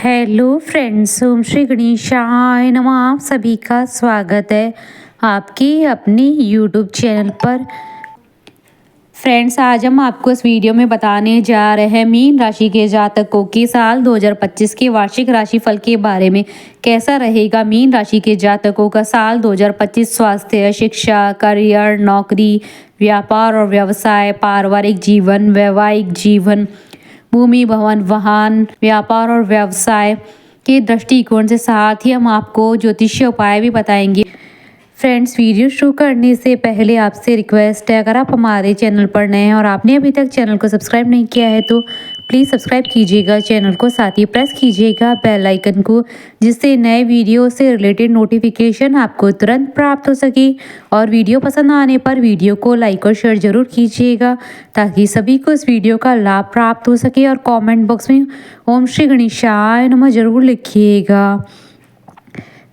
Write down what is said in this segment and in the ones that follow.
Hello friends, ओम श्री गणेशाय नमः। आप सभी का स्वागत है आपकी अपनी यूट्यूब चैनल पर। फ्रेंड्स, आज हम आपको इस वीडियो में बताने जा रहे हैं मीन राशि के जातकों की साल 2025 के वार्षिक राशिफल के बारे में। कैसा रहेगा मीन राशि के जातकों का साल 2025? स्वास्थ्य, शिक्षा, करियर, नौकरी, व्यापार और व्यवसाय, पारिवारिक जीवन, वैवाहिक जीवन, भूमि, भवन, वाहन, व्यापार और व्यवसाय के दृष्टिकोण से, साथ ही हम आपको ज्योतिषीय उपाय भी बताएंगे। फ्रेंड्स, वीडियो शुरू करने से पहले आपसे रिक्वेस्ट है, अगर आप हमारे चैनल पर नए हैं और आपने अभी तक चैनल को सब्सक्राइब नहीं किया है तो प्लीज़ सब्सक्राइब कीजिएगा चैनल को, साथ ही प्रेस कीजिएगा बेल आइकन को, जिससे नए वीडियो से रिलेटेड नोटिफिकेशन आपको तुरंत प्राप्त हो सके। और वीडियो पसंद आने पर वीडियो को लाइक और शेयर जरूर कीजिएगा ताकि सभी को इस वीडियो का लाभ प्राप्त हो सके। और कमेंट बॉक्स में ओम श्री गणेशाय नमः जरूर लिखिएगा।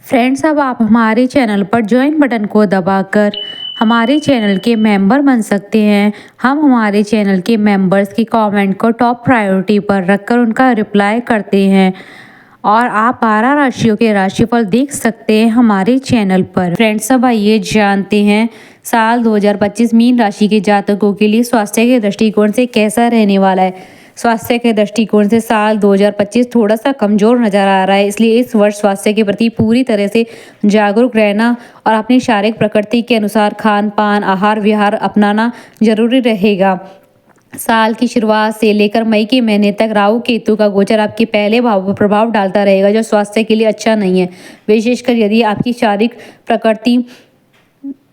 फ्रेंड्स, अब आप हमारे चैनल पर ज्वाइन बटन को दबाकर हमारे चैनल के मेंबर बन सकते हैं। हम हमारे चैनल के मेंबर्स की कमेंट को टॉप प्रायोरिटी पर रखकर उनका रिप्लाई करते हैं और आप 12 राशियों के राशिफल देख सकते हैं हमारे चैनल पर। फ्रेंड्स, अब आइए जानते हैं साल 2025 मीन राशि के जातकों के लिए स्वास्थ्य के दृष्टिकोण से कैसा रहने वाला है। स्वास्थ्य के दृष्टिकोण से साल 2025 थोड़ा सा कमज़ोर नज़र आ रहा है, इसलिए इस वर्ष स्वास्थ्य के प्रति पूरी तरह से जागरूक रहना और अपनी शारीरिक प्रकृति के अनुसार खान पान, आहार विहार अपनाना जरूरी रहेगा। साल की शुरुआत से लेकर मई के महीने तक राहु केतु का गोचर आपके पहले भाव पर प्रभाव डालता रहेगा, जो स्वास्थ्य के लिए अच्छा नहीं है। विशेषकर यदि आपकी शारीरिक प्रकृति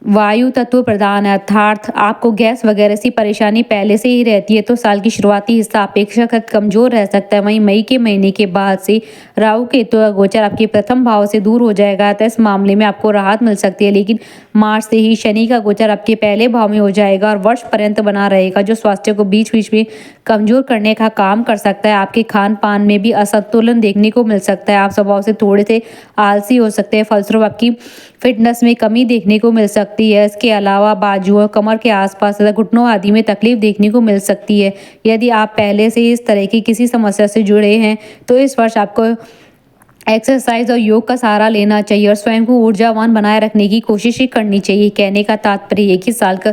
वायु तत्व प्रधान है, अर्थात आपको गैस वगैरह सी परेशानी पहले से ही रहती है, तो साल की शुरुआती हिस्सा अपेक्षाकृत कमजोर रह सकता है। वहीं मई के महीने के बाद से राहु केतु का गोचर आपके प्रथम भाव से दूर हो जाएगा, तो इस मामले में आपको राहत मिल सकती है। लेकिन मार्च से ही शनि का गोचर आपके पहले भाव में हो जाएगा और वर्ष पर्यंत बना रहेगा, जो स्वास्थ्य को बीच बीच में कमजोर करने का काम कर सकता है। आपके खान पान में भी असंतुलन देखने को मिल सकता है। आप स्वभाव से थोड़े से आलसी हो सकते हैं, फलस्वरूप आपकी फिटनेस में कमी देखने को मिल सकती है। इसके अलावा बाजुओं, कमर के आसपास तथा घुटनों आदि में तकलीफ देखने को मिल सकती है। यदि आप पहले से इस तरह की किसी समस्या से जुड़े हैं तो इस वर्ष आपको एक्सरसाइज और योग का सहारा लेना चाहिए और स्वयं को ऊर्जावान बनाए रखने की कोशिश ही करनी चाहिए। कहने का तात्पर्य है कि साल का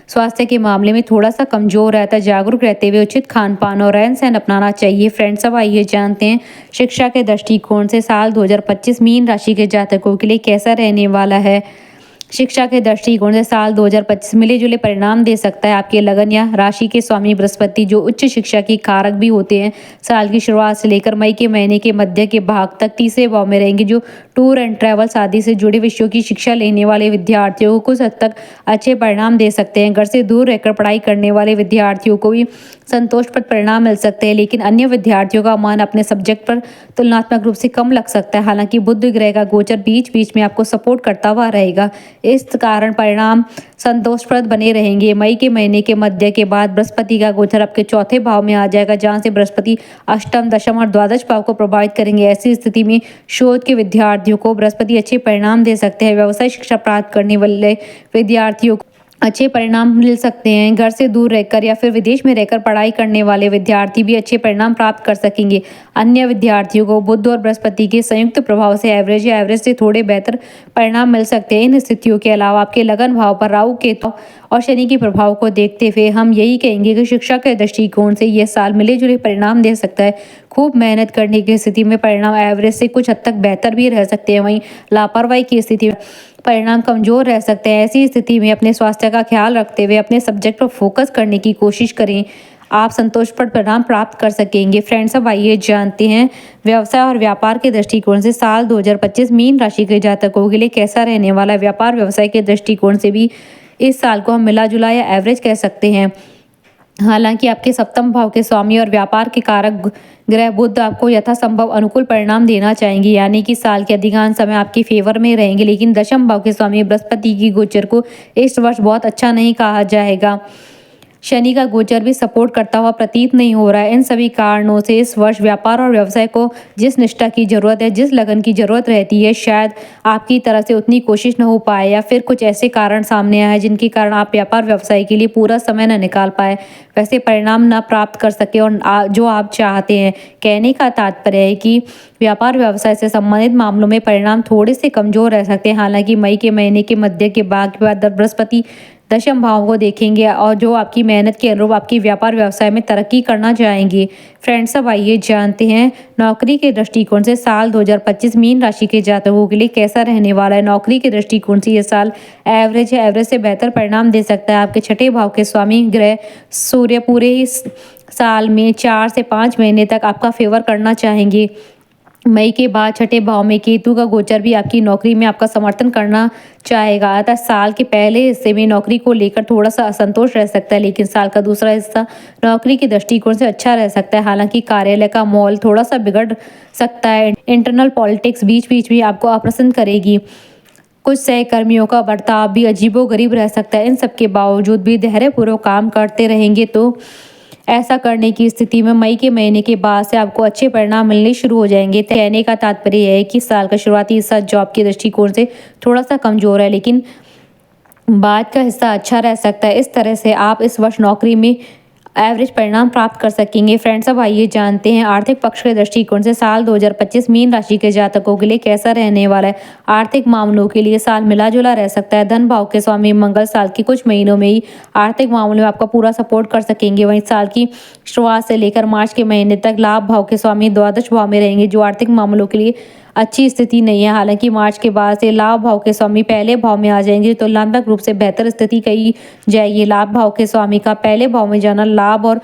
स्वास्थ्य के मामले में थोड़ा सा कमजोर रहता है। जागरूक रहते हुए उचित खान पान और रहन सहन अपनाना चाहिए। फ्रेंड्स, अब आइए जानते हैं शिक्षा के दृष्टिकोण से साल 2025 मीन राशि के जातकों के लिए कैसा रहने वाला है। शिक्षा के दृष्टिकोण से साल 2025 मिले जुले परिणाम दे सकता है। आपके लगन या राशि के स्वामी बृहस्पति, जो उच्च शिक्षा की कारक भी होते हैं, साल की शुरुआत से लेकर मई के महीने के मध्य के भाग तक तीसरे भाव में रहेंगे, जो टूर एंड ट्रैवल्स आदि से जुड़े विषयों की शिक्षा लेने वाले विद्यार्थियों को कुछ हद तक अच्छे परिणाम दे सकते हैं। घर से दूर रहकर पढ़ाई करने वाले विद्यार्थियों को भी संतोषप्रद परिणाम मिल सकते हैं, लेकिन अन्य विद्यार्थियों का मन अपने सब्जेक्ट पर तुलनात्मक रूप से कम लग सकता है। हालांकि बुध ग्रह का गोचर बीच बीच में आपको सपोर्ट करता हुआ रहेगा, इस कारण परिणाम संतोषप्रद बने रहेंगे। मई के महीने के मध्य के बाद बृहस्पति का गोचर आपके चौथे भाव में आ जाएगा, जहां से बृहस्पति अष्टम, दशम और द्वादश भाव को प्रभावित करेंगे। ऐसी स्थिति में शोध के विद्यार्थियों को बृहस्पति अच्छे परिणाम दे सकते हैं। व्यवसाय शिक्षा प्राप्त करने वाले विद्यार्थियों को अच्छे परिणाम मिल सकते हैं। घर से दूर रहकर या फिर विदेश में रहकर पढ़ाई करने वाले विद्यार्थी भी अच्छे परिणाम प्राप्त कर सकेंगे। अन्य विद्यार्थियों को बुध और बृहस्पति के संयुक्त प्रभाव से एवरेज या एवरेज से थोड़े बेहतर परिणाम मिल सकते हैं। इन स्थितियों के अलावा आपके लगन भाव पर राहु केतु और शनि के प्रभाव को देखते हुए हम यही कहेंगे कि शिक्षा के दृष्टिकोण से यह साल मिले जुले परिणाम दे सकता है। खूब मेहनत करने की स्थिति में परिणाम एवरेज से कुछ हद तक बेहतर भी रह सकते हैं। वहीं लापरवाही की स्थिति में परिणाम कमजोर रह सकते हैं। ऐसी स्थिति में अपने स्वास्थ्य का ख्याल रखते हुए अपने सब्जेक्ट पर फोकस करने की कोशिश करें, आप संतोषप्रद परिणाम प्राप्त कर सकेंगे। फ्रेंड्स, अब आइए जानते हैं व्यवसाय और व्यापार के दृष्टिकोण से साल 2025 मीन राशि के जातकों के लिए कैसा रहने वाला है। व्यापार व्यवसाय के दृष्टिकोण से भी इस साल को हम मिला जुला या एवरेज कह सकते हैं। हालांकि आपके सप्तम भाव के स्वामी और व्यापार के कारक ग्रह बुध आपको यथासंभव अनुकूल परिणाम देना चाहेंगे, यानी कि साल के अधिकांश समय आपके फेवर में रहेंगे। लेकिन दशम भाव के स्वामी बृहस्पति की गोचर को इस वर्ष बहुत अच्छा नहीं कहा जाएगा। शनि का गोचर भी सपोर्ट करता हुआ प्रतीत नहीं हो रहा है। इन सभी कारणों से इस वर्ष व्यापार और व्यवसाय को जिस निष्ठा की जरूरत है, जिस लगन की जरूरत रहती है, शायद आपकी तरफ से उतनी कोशिश न हो पाए, या फिर कुछ ऐसे कारण सामने आए जिनके कारण आप व्यापार व्यवसाय के लिए पूरा समय न निकाल पाए, वैसे परिणाम न प्राप्त कर सके और जो आप चाहते हैं। कहने का तात्पर्य है कि व्यापार व्यवसाय से संबंधित मामलों में परिणाम थोड़े से कमजोर रह सकते हैं। हालांकि मई के महीने के मध्य के भाग के बाद बृहस्पति दशम भाव को देखेंगे और जो आपकी मेहनत के अनुरूप आपकी व्यापार व्यवसाय में तरक्की करना चाहेंगे। फ्रेंड्स, अब आइए जानते हैं नौकरी के दृष्टिकोण से साल 2025 मीन राशि के जातकों के लिए कैसा रहने वाला है। नौकरी के दृष्टिकोण से ये साल एवरेज है, एवरेज से बेहतर परिणाम दे सकता है। आपके छठे भाव के स्वामी ग्रह सूर्य पूरे ही साल में 4 से 5 महीने तक आपका फेवर करना चाहेंगे। मई के बाद छठे भाव में केतु का गोचर भी आपकी नौकरी में आपका समर्थन करना चाहेगा। अतः साल के पहले हिस्से में नौकरी को लेकर थोड़ा सा असंतोष रह सकता है, लेकिन साल का दूसरा हिस्सा नौकरी के दृष्टिकोण से अच्छा रह सकता है। हालांकि कार्यालय का माहौल थोड़ा सा बिगड़ सकता है। इंटरनल पॉलिटिक्स बीच बीच भी आपको अप्रसन्न करेगी। कुछ सहकर्मियों का बर्ताव भी अजीबोगरीब रह सकता है। इन सब के बावजूद भी धैर्यपूर्वक काम करते रहेंगे तो ऐसा करने की स्थिति में मई के महीने के बाद से आपको अच्छे परिणाम मिलने शुरू हो जाएंगे। कहने का तात्पर्य है कि साल का शुरुआती हिस्सा जॉब के दृष्टिकोण से थोड़ा सा कमजोर है, लेकिन बाद का हिस्सा अच्छा रह सकता है। इस तरह से आप इस वर्ष नौकरी में एवरेज परिणाम प्राप्त कर सकेंगे। फ्रेंड्स, अब आइए जानते हैं आर्थिक पक्ष के दृष्टिकोण से साल 2025 मीन राशि के जातकों के लिए कैसा रहने वाला है। आर्थिक मामलों के लिए साल मिला जुला रह सकता है। धन भाव के स्वामी मंगल साल के कुछ महीनों में ही आर्थिक मामलों में आपका पूरा सपोर्ट कर सकेंगे। वहीं साल की शुरुआत से लेकर मार्च के महीने तक लाभ भाव के स्वामी द्वादश भाव में रहेंगे, जो आर्थिक मामलों के लिए अच्छी स्थिति नहीं है। हालांकि मार्च के बाद से लाभ भाव के स्वामी पहले भाव में आ जाएंगे, तो तुलनात्मक रूप से बेहतर स्थिति कही जाएगी। लाभ भाव के स्वामी का पहले भाव में जाना लाभ और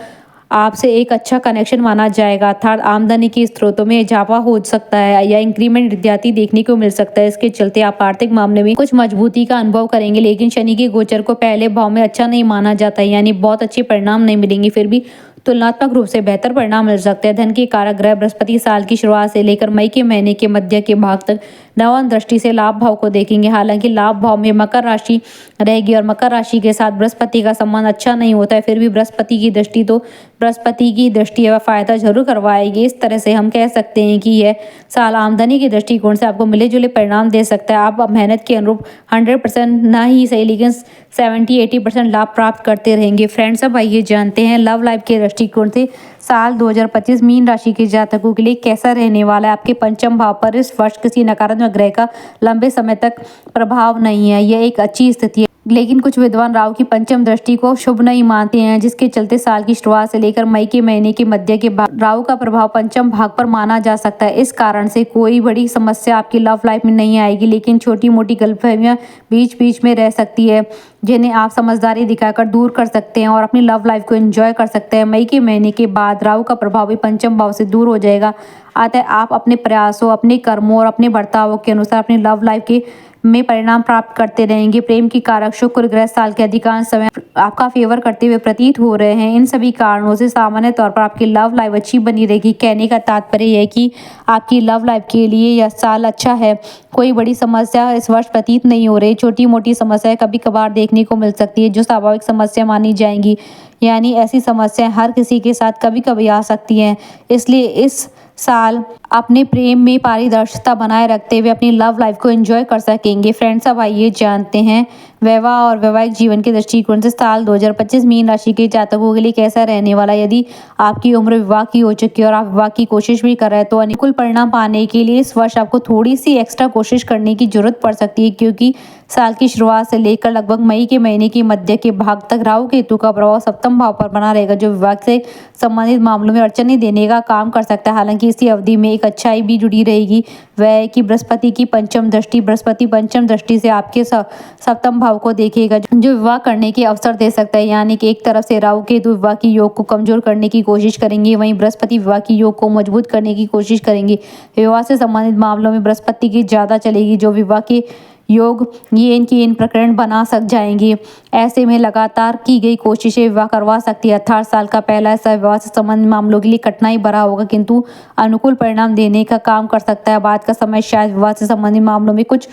आपसे एक अच्छा कनेक्शन माना जाएगा, अर्थात आमदनी के स्रोतों में इजाफा हो सकता है या इंक्रीमेंट इत्यादि देखने को मिल सकता है। इसके चलते आप आर्थिक मामले में कुछ मजबूती का अनुभव करेंगे। लेकिन शनि के गोचर को पहले भाव में अच्छा नहीं माना जाता है, यानी बहुत अच्छे परिणाम नहीं मिलेंगे। फिर भी तुलनात्मक रूप से बेहतर परिणाम मिल सकते हैं। धन के कारक ग्रह बृहस्पति साल की शुरुआत से लेकर मई के महीने के मध्य के भाग तक नवम दृष्टि से लाभ भाव को देखेंगे। हालांकि लाभ भाव में मकर राशि रहेगी और मकर राशि के साथ बृहस्पति का संबंध अच्छा नहीं होता है। फिर भी बृहस्पति की दृष्टि वह फायदा जरूर करवाएगी। इस तरह से हम कह सकते हैं कि यह साल आमदनी के दृष्टिकोण से आपको मिले जुले परिणाम दे सकता है। आप मेहनत के अनुरूप 100% ना ही सही, लेकिन 70-80% लाभ प्राप्त करते रहेंगे। फ्रेंड्स, अब आइए जानते हैं लव लाइफ के दृष्टिकोण से साल 2025 मीन राशि के जातकों के लिए कैसा रहने वाला है। आपके पंचम भाव पर इस वर्ष किसी नकारात्मक ग्रह का लंबे समय तक प्रभाव नहीं है। यह एक अच्छी स्थिति है, लेकिन कुछ विद्वान राहु की पंचम दृष्टि को शुभ नहीं मानते हैं, जिसके चलते साल की शुरुआत से लेकर मई के महीने के मध्य के भाग राहु का प्रभाव पंचम भाग पर माना जा सकता है। इस कारण से कोई बड़ी समस्या आपकी लव लाइफ में नहीं आएगी, लेकिन छोटी मोटी गलतफहमियां बीच बीच में रह सकती है, जिन्हें आप समझदारी दिखाकर दूर कर सकते हैं और अपनी लव लाइफ को एंजॉय कर सकते हैं। मई के महीने के बाद राहु का प्रभाव भी पंचम भाव से दूर हो जाएगा। अतः आप अपने प्रयासों, अपने कर्मों और अपने बर्तावों के अनुसार अपनी लव लाइफ के में परिणाम प्राप्त करते रहेंगे। प्रेम की कारक शुक्र ग्रह साल के अधिकांश समय आपका फेवर करते हुए प्रतीत हो रहे हैं। इन सभी कारणों से सामान्य तौर पर आपकी लव लाइफ अच्छी बनी रहेगी। कहने का तात्पर्य है कि आपकी लव लाइफ के लिए यह साल अच्छा है। कोई बड़ी समस्या इस वर्ष प्रतीत नहीं हो रही। छोटी मोटी समस्याएं कभी कभार देखने को मिल सकती है, जो स्वाभाविक समस्या मानी जाएंगी, यानी ऐसी समस्याएं हर किसी के साथ कभी कभी आ सकती हैं। इसलिए इस साल अपने प्रेम में पारदर्शिता बनाए रखते हुए अपनी लव लाइफ को एंजॉय कर सकेंगे। फ्रेंड्स, अब आइए जानते हैं वैवाह और वैवाहिक जीवन के दृष्टिकोण से साल 2025 मीन राशि के जातकों के लिए कैसा रहने वाला है। यदि आपकी उम्र विवाह की हो चुकी है और आप विवाह की कोशिश भी कर रहे हैं, तो अनुकूल परिणाम पाने के लिए इस वर्ष आपको थोड़ी सी एक्स्ट्रा कोशिश करने की जरूरत पड़ सकती है, क्योंकि साल की शुरुआत से लेकर लगभग मई के महीने के मध्य के भाग तक राहु केतु का प्रभाव सप्तम भाव पर बना रहेगा, जो विवाह से संबंधित मामलों में अड़चने देने का काम कर सकता है। हालांकि इसी अवधि में एक अच्छाई भी जुड़ी रहेगी, वह है कि बृहस्पति की पंचम दृष्टि से आपके सप्तम भाव को देखेगा, जो विवाह करने के अवसर दे सकता है। यानी कि एक तरफ से राहु केतु विवाह की योग को कमजोर करने की कोशिश करेंगे, वहीं बृहस्पति विवाह की योग को मजबूत करने की कोशिश करेंगे। विवाह से संबंधित मामलों में बृहस्पति की ज्यादा चलेगी, जो विवाह के योग ये इन प्रकरण बना सक जाएंगे। ऐसे में लगातार की गई कोशिशें विवाह करवा सकती है। 18 साल का पहला हिस्सा विवाह से संबंधित मामलों के लिए कठिनाई भरा होगा, किंतु अनुकूल परिणाम देने का काम कर सकता है। बाद का समय शायद विवाह से संबंधित मामलों में कुछ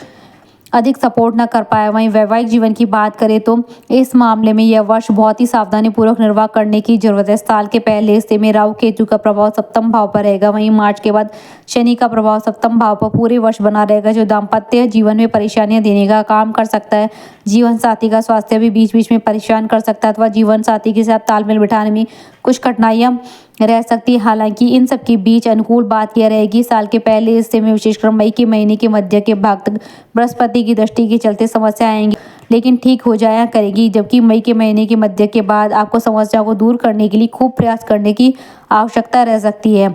अधिक सपोर्ट न कर पाए। वहीं वैवाहिक जीवन की बात करें तो इस मामले में यह वर्ष बहुत ही सावधानी पूर्वक निर्वाह करने की जरूरत है। साल के पहले हिस्से में राहु केतु का प्रभाव सप्तम भाव पर रहेगा। वहीं मार्च के बाद शनि का प्रभाव सप्तम भाव पर पूरे वर्ष बना रहेगा, जो दाम्पत्य जीवन में परेशानियां देने का काम कर सकता है। जीवन साथी का स्वास्थ्य भी बीच बीच में परेशान कर सकता है अथवा जीवन साथी के साथ तालमेल बिठाने में कुछ कठिनाइयां रह सकती है। हालांकि इन सब के बीच अनुकूल बात यह रहेगी, साल के पहले हिस्से में विशेषकर मई के महीने के मध्य के भाग तक बृहस्पति की दृष्टि के चलते समस्या आएंगी, लेकिन ठीक हो जाया करेगी। जबकि मई के महीने के मध्य के बाद आपको समस्याओं को दूर करने के लिए खूब प्रयास करने की आवश्यकता रह सकती है।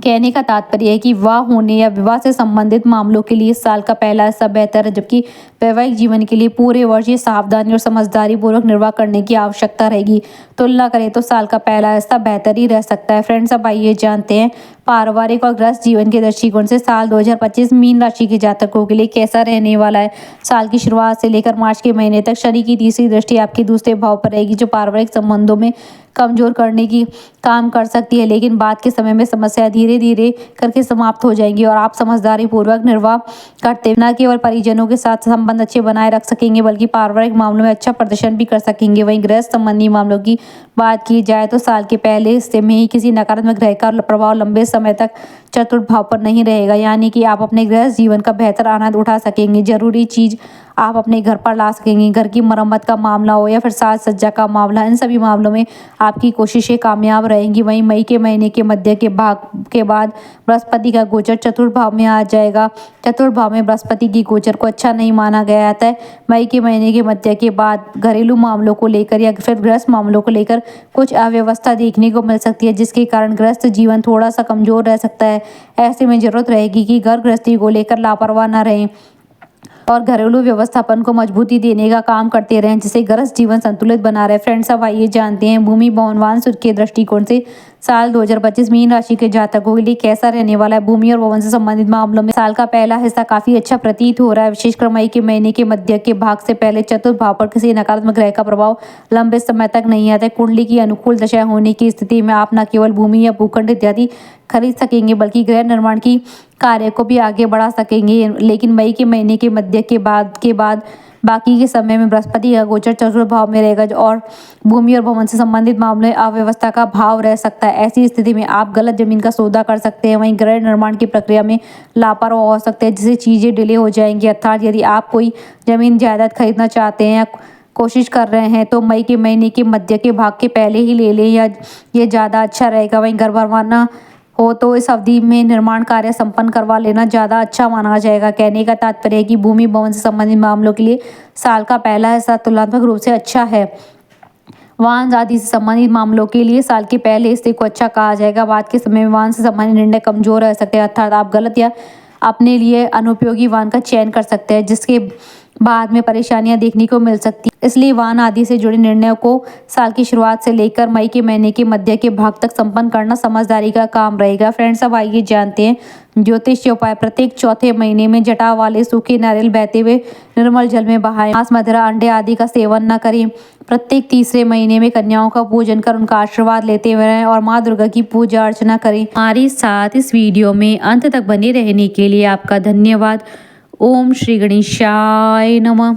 कहने का तात्पर्य है कि विवाह होने या विवाह से संबंधित मामलों के लिए इस साल का पहला हिस्सा बेहतर है, जबकि वैवाहिक जीवन के लिए पूरे वर्ष ये सावधानी और समझदारी पूर्वक निर्वाह करने की आवश्यकता रहेगी। तुलना करें तो साल का पहला हिस्सा बेहतर ही रह सकता है। फ्रेंड्स, अब आइए जानते हैं पारिवारिक और गृहस्थ जीवन के दृष्टिकोण से साल 2025 मीन राशि के जातकों के लिए कैसा रहने वाला है। साल की शुरुआत से लेकर मार्च के महीने तक शनि की तीसरी दृष्टि आपके दूसरे भाव पर रहेगी, जो पारिवारिक संबंधों में कमजोर करने की काम कर सकती है, लेकिन बाद के समय में समस्या धीरे धीरे करके समाप्त हो जाएंगी और आप समझदारी पूर्वक निर्वाह करते न केवल परिजनों के साथ संबंध अच्छे बनाए रख सकेंगे, बल्कि पारिवारिक मामलों में अच्छा प्रदर्शन भी कर सकेंगे। वहीं गृहस्थ संबंधी मामलों की बात की जाए तो साल के पहले हिस्से में ही किसी नकारात्मक ग्रह का प्रभाव लंबे समय तक चतुर्थ भाव पर नहीं रहेगा, यानी कि आप अपने गृहस्थ जीवन का बेहतर आनंद उठा सकेंगे। जरूरी चीज आप अपने घर पर ला सकेंगे। घर की मरम्मत का मामला हो या फिर साज सज्जा का मामला, इन सभी मामलों में आपकी कोशिशें कामयाब रहेंगी। वहीं मई के महीने के मध्य के भाग के बाद बृहस्पति का गोचर चतुर्थ भाव में आ जाएगा। चतुर्थ भाव में बृहस्पति की गोचर को अच्छा नहीं माना गया जाता है। मई के महीने के मध्य के बाद घरेलू मामलों को लेकर या फिर गृहस्थ मामलों को लेकर कुछ अव्यवस्था देखने को मिल सकती है, जिसके कारण गृहस्थ जीवन थोड़ा सा कमजोर रह सकता है। ऐसे में जरूरत रहेगी कि घर गृहस्थी को लेकर लापरवाह न रहें और घरेलू व्यवस्थापन को मजबूती देने का काम करते रहें, जिससे गृहस्थ जीवन संतुलित बना रहे। फ्रेंड्स, अब आइए जानते हैं भूमि भवन वाहन सूत्र के दृष्टिकोण से साल 2025 मीन राशि के जातकों के लिए कैसा रहने वाला है। भूमि और भवन से संबंधित मामलों में साल का पहला हिस्सा काफी अच्छा प्रतीत हो रहा है। विशेषकर मई के महीने के मध्य के भाग से पहले चतुर्थ भाव पर किसी नकारात्मक ग्रह का प्रभाव लंबे समय तक नहीं आता है। कुंडली की अनुकूल दशा होने की स्थिति में आप न केवल भूमि या भूखंड इत्यादि खरीद सकेंगे, बल्कि गृह निर्माण की कार्य को भी आगे बढ़ा सकेंगे। लेकिन मई के महीने के मध्य के बाद बाकी के समय में बृहस्पति का गोचर चतुर्थ भाव में रहेगा और भूमि और भवन से संबंधित मामले अव्यवस्था का भाव रह सकता है। ऐसी स्थिति में आप गलत जमीन का सौदा कर सकते हैं। वहीं गृह निर्माण की प्रक्रिया में लापरवाह हो सकते हैं, जिससे चीजें डिले हो जाएंगी। अर्थात यदि आप कोई जमीन जायदाद खरीदना चाहते हैं या कोशिश कर रहे हैं तो मई के महीने के मध्य के भाग के पहले ही ले लें, या ये ज़्यादा अच्छा रहेगा। वहीं घर भरवाना हो तो इस अवधि में निर्माण कार्य संपन्न करवा लेना ज़्यादा अच्छा माना जाएगा। कहने का तात्पर्य है कि भूमि भवन से संबंधित मामलों के लिए साल का पहला हिस्सा तुलनात्मक रूप से अच्छा है। वाहन आदि से संबंधित मामलों के लिए साल के पहले हिस्से को अच्छा कहा जाएगा। बाद के समय में वाहन से संबंधित निर्णय कमजोर रह सकते हैं, अर्थात आप गलत या अपने लिए अनुपयोगी वाहन का चयन कर सकते हैं, जिसके बाद में परेशानियां देखने को मिल सकती है। इसलिए वाहन आदि से जुड़े निर्णयों को साल की शुरुआत से लेकर मई के महीने के मध्य के भाग तक संपन्न करना समझदारी का काम रहेगा। फ्रेंड्स, अब आइए जानते हैं ज्योतिष उपाय। प्रत्येक चौथे महीने में जटाव वाले सूखे नारियल बहते हुए निर्मल जल में बहाएं। मांस, मदिरा, अंडे आदि का सेवन न करें। प्रत्येक तीसरे महीने में कन्याओं का पूजन कर उनका आशीर्वाद लेते हुए रहें और माँ दुर्गा की पूजा अर्चना करें। हमारे साथ इस वीडियो में अंत तक बने रहने के लिए आपका धन्यवाद। ओम श्री गणेशाय नमः।